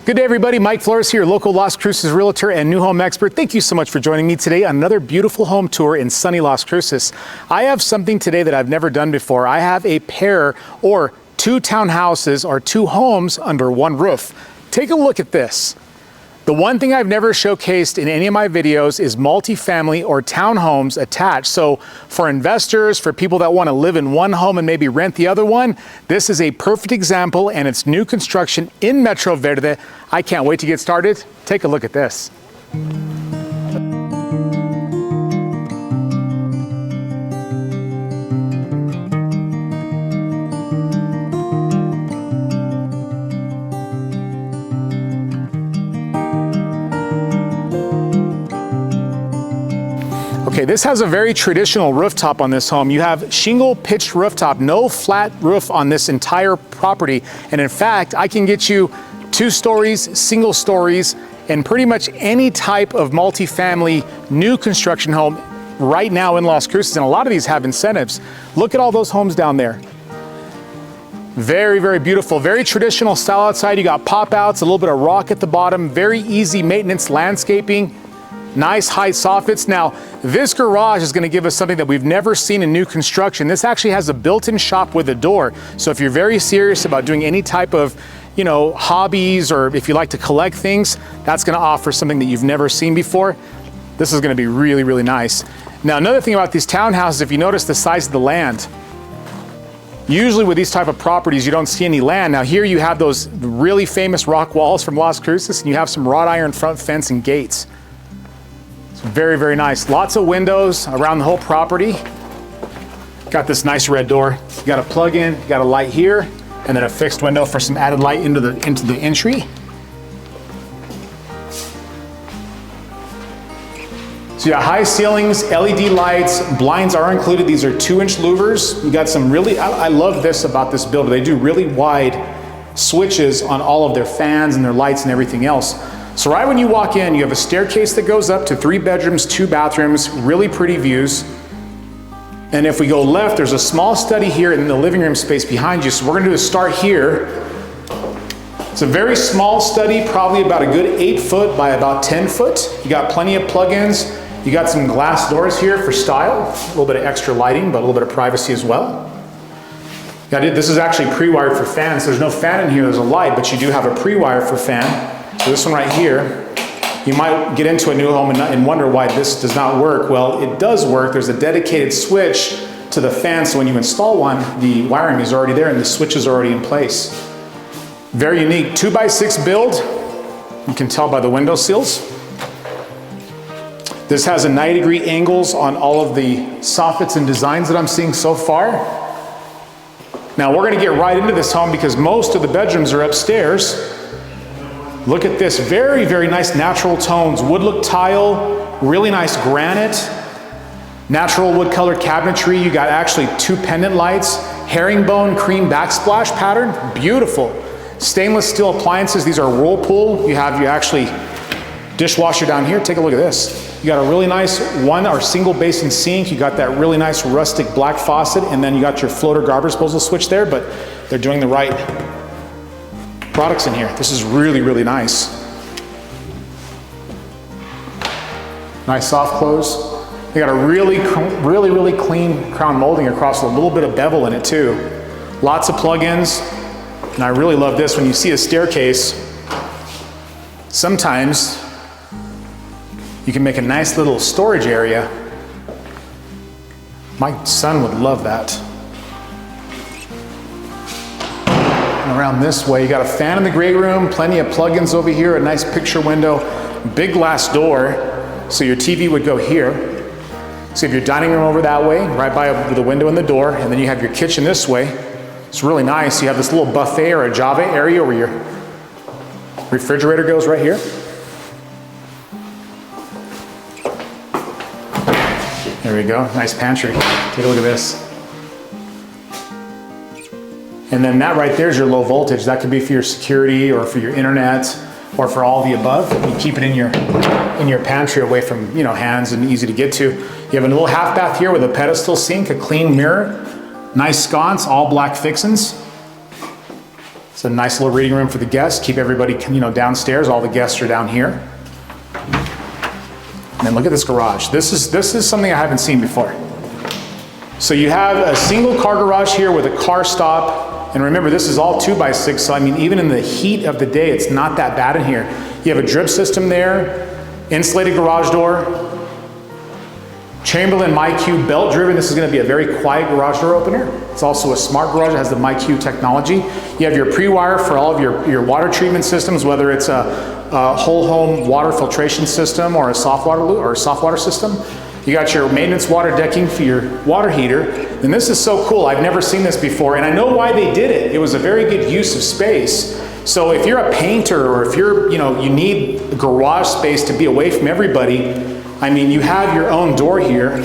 Good day, everybody. Mike Flores here, local Las Cruces realtor and new home expert. Thank you so much for joining me today on another beautiful home tour in sunny Las Cruces. I have something today that I've never done before. I have a pair or two townhouses or two homes under one roof. Take a look at this. The one thing I've never showcased in any of my videos is multifamily or townhomes attached. So for investors, for people that want to live in one home and maybe rent the other one, this is a perfect example, and it's new construction in Metro Verde. I can't wait to get started. Take a look at this. Okay, this has a very traditional rooftop on this home. You have shingle pitched rooftop, no flat roof on this entire property. And in fact, I can get you 2 stories, single stories, and pretty much any type of multifamily new construction home right now in Las Cruces. And a lot of these have incentives. Look at all those homes down there. Very, very beautiful, very traditional style outside. You got pop outs, a little bit of rock at the bottom, very easy maintenance landscaping. Nice high soffits. Now, this garage is going to give us something that we've never seen in new construction. This actually has a built-in shop with a door. So if you're very serious about doing any type of, hobbies, or if you like to collect things, that's going to offer something that you've never seen before. This is going to be really, really nice. Now, another thing about these townhouses, if you notice the size of the land, usually with these type of properties, you don't see any land. Now here you have those really famous rock walls from Las Cruces, and you have some wrought iron front fence and gates. Very, very nice. Lots of windows around the whole property. Got this nice red door. You got a plug-in, you got a light here, and then a fixed window for some added light into the entry. So you got high ceilings, LED lights, blinds are included. These are 2-inch louvers. You got some really, I love this about this builder. They do really wide switches on all of their fans and their lights and everything else. So right when you walk in, you have a staircase that goes up to 3 bedrooms, 2 bathrooms, really pretty views. And if we go left, there's a small study here in the living room space behind you. So we're gonna do a start here. It's a very small study, probably about a good 8 foot by about 10 foot. You got plenty of plug-ins. You got some glass doors here for style, a little bit of extra lighting, but a little bit of privacy as well. This is actually pre-wired for fans. There's no fan in here, there's a light, but you do have a pre-wire for fan. So this one right here, you might get into a new home and wonder why this does not work. Well, it does work. There's a dedicated switch to the fan, so when you install one, the wiring is already there and the switch is already in place. Very unique 2x6 build. You can tell by the window sills. This has a 90-degree angles on all of the soffits and designs that I'm seeing so far. Now we're gonna get right into this home because most of the bedrooms are upstairs. Look at this, very, very nice natural tones. Wood look tile, really nice granite, natural wood colored cabinetry. You got actually 2 pendant lights, herringbone cream backsplash pattern, beautiful. Stainless steel appliances, these are Whirlpool. You have your actually dishwasher down here. Take a look at this. You got a really nice one or single basin sink. You got that really nice rustic black faucet, and then you got your floater garbage disposal switch there, but they're doing the right products in here. This is really, really nice. Nice soft close. They got a really, really clean crown molding across, a little bit of bevel in it too. Lots of plug-ins. And I really love this. When you see a staircase, sometimes you can make a nice little storage area. My son would love that. Around this way, you got a fan in the great room, plenty of plugins over here, a nice picture window, big glass door, so your TV would go here. So you have your dining room over that way, right by the window and the door, and then you have your kitchen this way. It's really nice. You have this little buffet or a Java area where your refrigerator goes right here. There we go, nice pantry. Take a look at this. And then that right there is your low voltage. That could be for your security or for your internet or for all the above. You keep it in your pantry away from hands and easy to get to. You have a little half bath here with a pedestal sink, a clean mirror, nice sconce, all black fixins. It's a nice little reading room for the guests. Keep everybody, downstairs. All the guests are down here. And then look at this garage. This is something I haven't seen before. So you have a single car garage here with a car stop. And remember, this is all 2x6. So I mean, even in the heat of the day, it's not that bad in here. You have a drip system there, insulated garage door, Chamberlain MyQ belt driven. This is going to be a very quiet garage door opener. It's also a smart garage. It has the MyQ technology. You have your pre-wire for all of your water treatment systems, whether it's a whole home water filtration system or a soft water system. You got your maintenance water decking for your water heater. And this is so cool. I've never seen this before. And I know why they did it. It was a very good use of space. So if you're a painter or if you need garage space to be away from everybody, I mean, you have your own door here,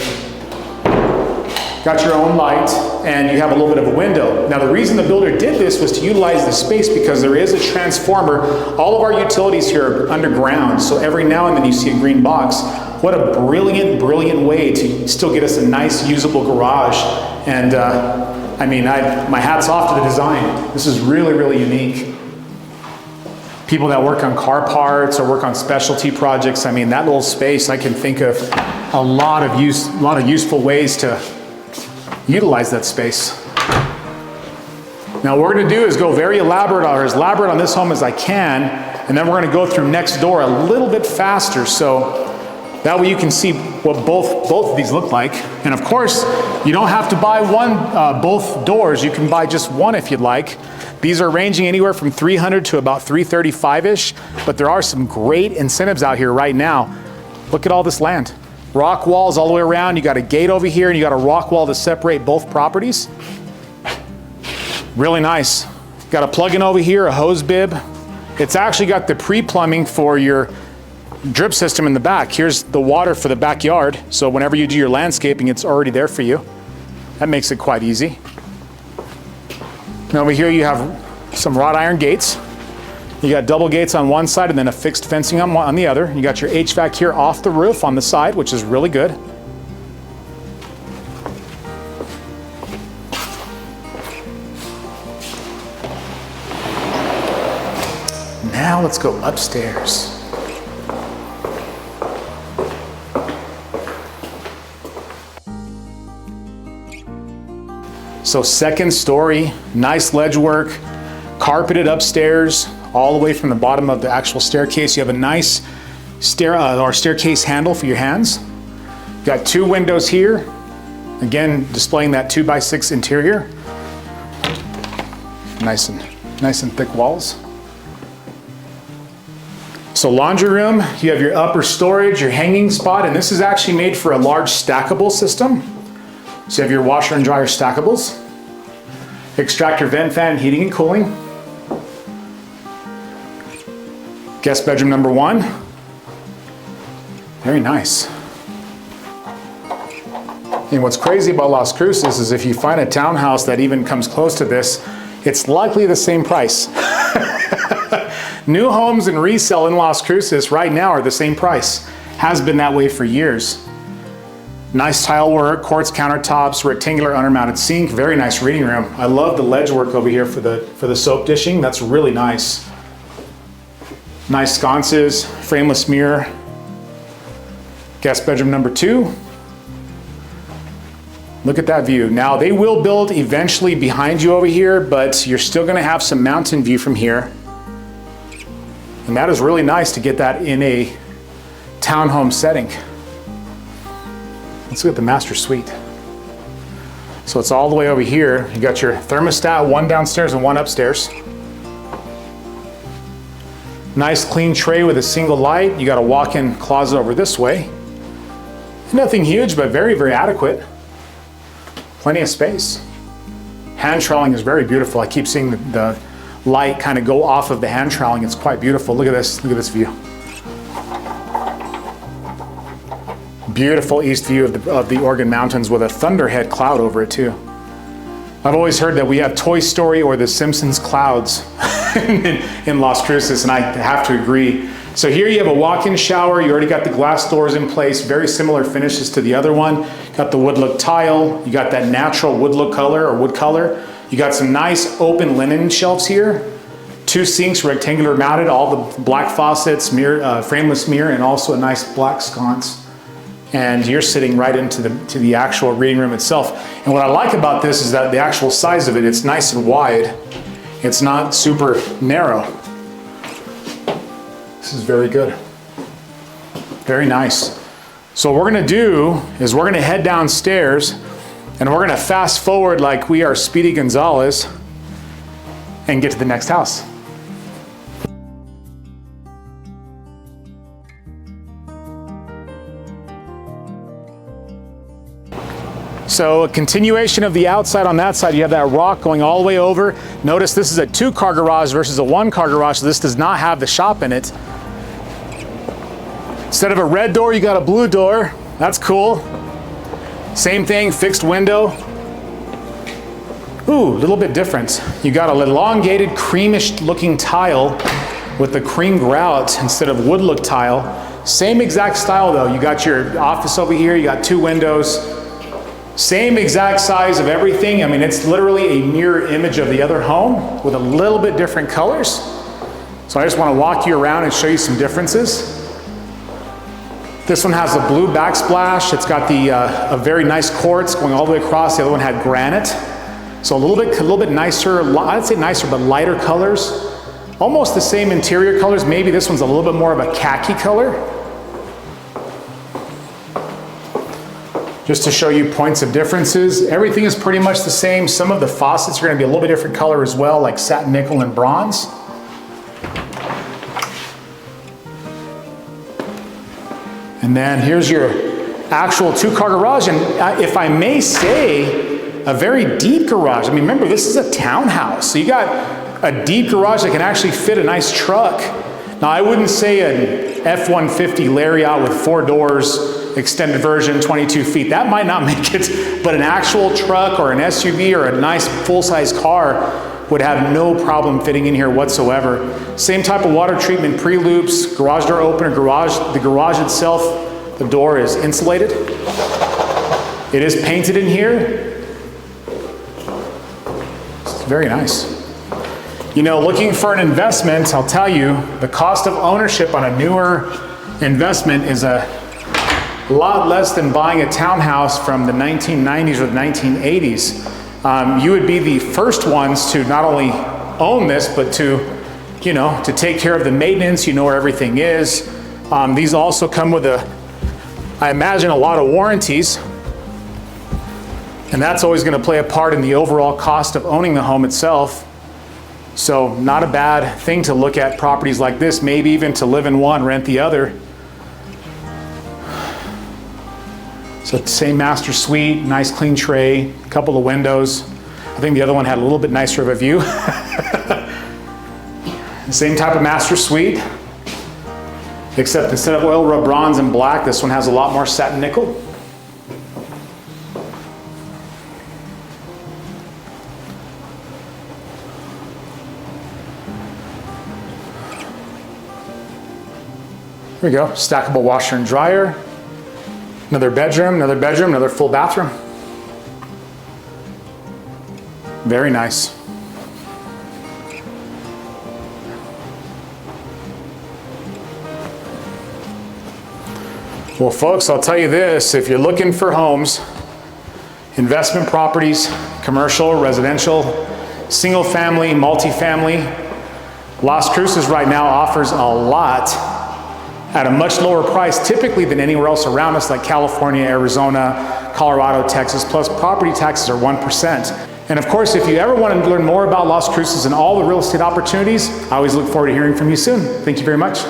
got your own light, and you have a little bit of a window. Now, the reason the builder did this was to utilize the space because there is a transformer. All of our utilities here are underground, so every now and then you see a green box. What a brilliant, brilliant way to still get us a nice, usable garage. And I mean, my hat's off to the design. This is really, really unique. People that work on car parts or work on specialty projects, I mean, that little space, I can think of a lot of useful ways to utilize that space. Now, what we're going to do is go very elaborate or as elaborate on this home as I can, and then we're going to go through next door a little bit faster, so that way you can see what both of these look like. And of course, you don't have to buy both doors. You can buy just one if you'd like. These are ranging anywhere from $300 to about $335-ish, but there are some great incentives out here right now. Look at all this land. Rock walls all the way around. You got a gate over here and you got a rock wall to separate both properties. Really nice. Got a plug-in over here, a hose bib. It's actually got the pre-plumbing for your drip system in the back. Here's the water for the backyard. So whenever you do your landscaping, it's already there for you. That makes it quite easy. Now over here you have some wrought iron gates. You got double gates on one side and then a fixed fencing on the other. You got your HVAC here off the roof on the side, which is really good. Now let's go upstairs. So second story, nice ledge work, carpeted upstairs, all the way from the bottom of the actual staircase. You have a nice staircase handle for your hands. Got two windows here, again displaying that 2x6 interior. Nice and thick walls. So laundry room, you have your upper storage, your hanging spot, and this is actually made for a large stackable system. So you have your washer and dryer stackables. Extractor vent fan, heating and cooling. Guest bedroom number 1. Very nice. And what's crazy about Las Cruces is if you find a townhouse that even comes close to this, it's likely the same price. New homes and resale in Las Cruces right now are the same price. Has been that way for years. Nice tile work, quartz countertops, rectangular undermounted sink, very nice reading room. I love the ledge work over here for the soap dishing. That's really nice. Nice sconces, frameless mirror. Guest bedroom number 2. Look at that view. Now they will build eventually behind you over here, but you're still gonna have some mountain view from here. And that is really nice to get that in a townhome setting. Let's look at the master suite. So it's all the way over here. You got your thermostat, one downstairs and one upstairs. Nice clean tray with a single light. You got a walk-in closet over this way. Nothing huge, but very, very adequate. Plenty of space. Hand troweling is very beautiful. I keep seeing the light kind of go off of the hand troweling. It's quite beautiful. Look at this view. Beautiful east view of the Oregon Mountains with a thunderhead cloud over it too. I've always heard that we have Toy Story or the Simpsons clouds in Las Cruces, and I have to agree. So here you have a walk-in shower. You already got the glass doors in place, very similar finishes to the other one. Got the wood look tile. You got that natural wood look color or wood color. You got some nice open linen shelves here. 2 sinks, rectangular mounted, all the black faucets, mirror, frameless mirror, and also a nice black sconce. And you're sitting right into the actual reading room itself. And what I like about this is that the actual size of it, it's nice and wide. It's not super narrow. This is very good. Very nice. So what we're gonna do is we're gonna head downstairs and we're gonna fast forward like we are Speedy Gonzalez and get to the next house. So a continuation of the outside on that side, you have that rock going all the way over. Notice this is a 2-car garage versus a 1-car garage, so this does not have the shop in it. Instead of a red door, you got a blue door. That's cool. Same thing, fixed window. Ooh, a little bit different. You got an elongated creamish looking tile with the cream grout instead of wood look tile. Same exact style though. You got your office over here, you got 2 windows. Same exact size of everything. I mean, it's literally a mirror image of the other home with a little bit different colors. So I just want to walk you around and show you some differences. This one has a blue backsplash. It's got the a very nice quartz going all the way across. The other one had granite. So a little bit nicer, I'd say nicer, but lighter colors. Almost the same interior colors. Maybe this one's a little bit more of a khaki color. Just to show you points of differences. Everything is pretty much the same. Some of the faucets are going to be a little bit different color as well, like satin nickel and bronze. And then here's your actual 2-car garage. And if I may say, a very deep garage. I mean, remember, this is a townhouse. So you got a deep garage that can actually fit a nice truck. Now, I wouldn't say an F-150 Lariat with 4 doors, extended version, 22 feet. That might not make it, but an actual truck or an SUV or a nice full-size car would have no problem fitting in here whatsoever. Same type of water treatment, pre-loops, garage door opener, the garage itself, the door is insulated. It is painted in here. It's very nice. You know, looking for an investment, I'll tell you, the cost of ownership on a newer investment is a lot less than buying a townhouse from the 1990s or the 1980s. You would be the first ones to not only own this, but to, you know, to take care of the maintenance. You know where everything is. These also come with I imagine, a lot of warranties. And that's always going to play a part in the overall cost of owning the home itself. So not a bad thing to look at properties like this, maybe even to live in one, rent the other. So same master suite, nice clean tray, a couple of windows. I think the other one had a little bit nicer of a view. Same type of master suite, except instead of oil rub bronze and black, this one has a lot more satin nickel. Here we go, stackable washer and dryer. Another bedroom, another full bathroom. Very nice. Well, folks, I'll tell you this, if you're looking for homes, investment properties, commercial, residential, single family, multifamily, Las Cruces right now offers a lot at a much lower price typically than anywhere else around us, like California, Arizona, Colorado, Texas, plus property taxes are 1%. And of course, if you ever want to learn more about Las Cruces and all the real estate opportunities, I always look forward to hearing from you soon. Thank you very much.